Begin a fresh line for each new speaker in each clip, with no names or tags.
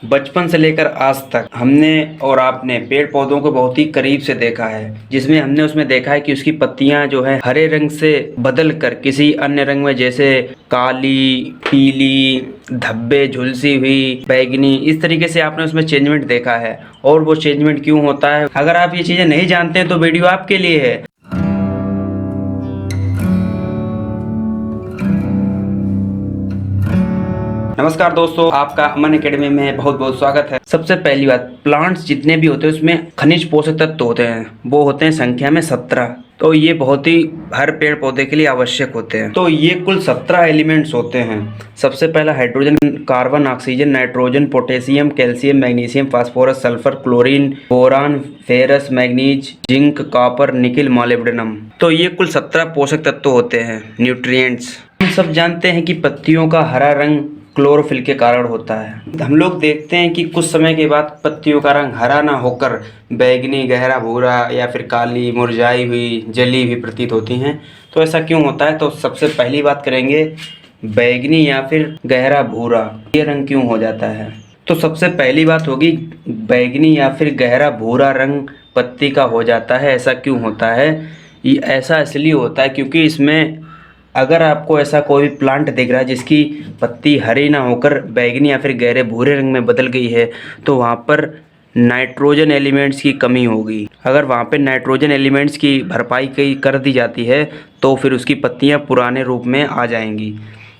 बचपन से लेकर आज तक हमने और आपने पेड़ पौधों को बहुत ही करीब से देखा है, जिसमें हमने उसमें देखा है कि उसकी पत्तियां जो है हरे रंग से बदल कर किसी अन्य रंग में, जैसे काली, पीली, धब्बे, झुलसी हुई, बैगनी, इस तरीके से आपने उसमें चेंजमेंट देखा है। और वो चेंजमेंट क्यों होता है, अगर आप ये चीज़ें नहीं जानते हैं तो वीडियो आपके लिए है। नमस्कार दोस्तों, आपका अमन एकेडमी में बहुत बहुत स्वागत है। सबसे पहली बात, प्लांट्स जितने भी होते हैं उसमें खनिज पोषक तत्व होते हैं, वो होते हैं संख्या में 17। तो ये बहुत ही हर पेड़ पौधे के लिए आवश्यक होते हैं। तो ये कुल 17 एलिमेंट्स होते हैं। सबसे पहला hydrogen, carbon, oxygen, nitrogen, potassium, calcium, magnesium, phosphorus, sulphur, chlorine, boron, ferrous, manganese, zinc, copper, nickel, molybdenum. तो ये कुल 17 पोषक तत्व होते हैं, न्यूट्रिएंट्स। हम सब जानते हैं कि पत्तियों का हरा रंग क्लोरोफिल के कारण होता है। हम लोग देखते हैं कि कुछ समय के बाद पत्तियों का रंग हरा ना होकर बैगनी, गहरा भूरा या फिर काली, मुरझाई हुई, जली हुई प्रतीत होती हैं। तो ऐसा क्यों होता है? तो सबसे पहली बात करेंगे बैगनी या फिर गहरा भूरा, ये रंग क्यों हो जाता है। तो सबसे पहली बात होगी बैगनी या फिर गहरा भूरा रंग पत्ती का हो जाता है। ऐसा क्यों होता है? ये ऐसा इसलिए होता है क्योंकि इसमें अगर आपको ऐसा कोई भी प्लांट दिख रहा है जिसकी पत्ती हरी ना होकर बैगनी या फिर गहरे भूरे रंग में बदल गई है, तो वहाँ पर नाइट्रोजन एलिमेंट्स की कमी होगी। अगर वहाँ पे नाइट्रोजन एलिमेंट्स की भरपाई कर दी जाती है तो फिर उसकी पत्तियाँ पुराने रूप में आ जाएंगी।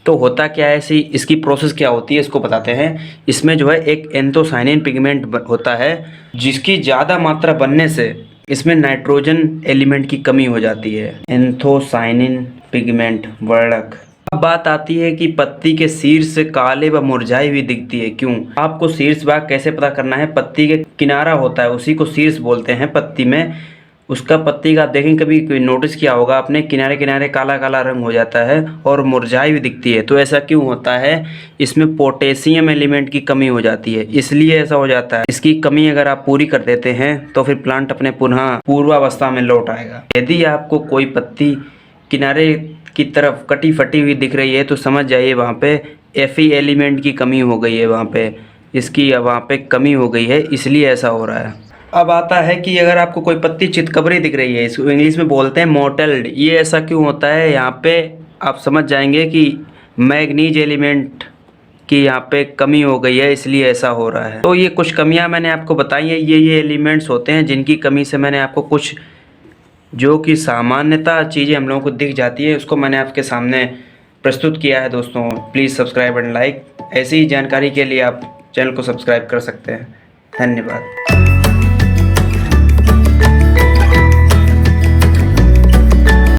तो होता क्या है, इसकी प्रोसेस क्या होती है, इसको बताते हैं। इसमें जो है एक एंथोसायनिन पिगमेंट होता है, जिसकी ज़्यादा मात्रा बनने से इसमें नाइट्रोजन एलिमेंट की कमी हो जाती है। एंथोसायनिन पिगमेंट, वर्णक। अब बात आती है कि पत्ती के शीर्ष काले व मुरझाई हुई दिखती है, क्यों? आपको शीर्ष भाग कैसे पता करना है? पत्ती के किनारा होता है, उसी को शीर्ष बोलते हैं पत्ती में। उसका पत्ती का आप देखें, कभी कोई नोटिस किया होगा आपने, किनारे किनारे काला काला रंग हो जाता है और मुरझाई हुई दिखती है। तो ऐसा क्यों होता है? इसमें पोटेशियम एलिमेंट की कमी हो जाती है, इसलिए ऐसा हो जाता है। इसकी कमी अगर आप पूरी कर देते हैं तो फिर प्लांट अपने पुनः पूर्वावस्था में लौट आएगा। यदि आपको कोई पत्ती किनारे की तरफ कटी फटी हुई दिख रही है तो समझ जाइए वहाँ पे Fe एलिमेंट की कमी हो गई है, वहाँ पे इसकी वहाँ पे कमी हो गई है, इसलिए ऐसा हो रहा है। अब आता है कि अगर आपको कोई पत्ती चितकबरी दिख रही है, इसको इंग्लिश में बोलते हैं मोटेल्ड, ये ऐसा क्यों होता है? यहाँ पे आप समझ जाएंगे कि मैग्नीज एलिमेंट की यहाँ पे कमी हो गई है, इसलिए ऐसा हो रहा है। तो ये कुछ कमियाँ मैंने आपको बताई हैं। ये एलिमेंट्स होते हैं जिनकी कमी से मैंने आपको कुछ जो कि सामान्यतः चीज़ें हम लोगों को दिख जाती है, उसको मैंने आपके सामने प्रस्तुत किया है। दोस्तों प्लीज़ सब्सक्राइब एंड लाइक। ऐसी ही जानकारी के लिए आप चैनल को सब्सक्राइब कर सकते हैं। धन्यवाद।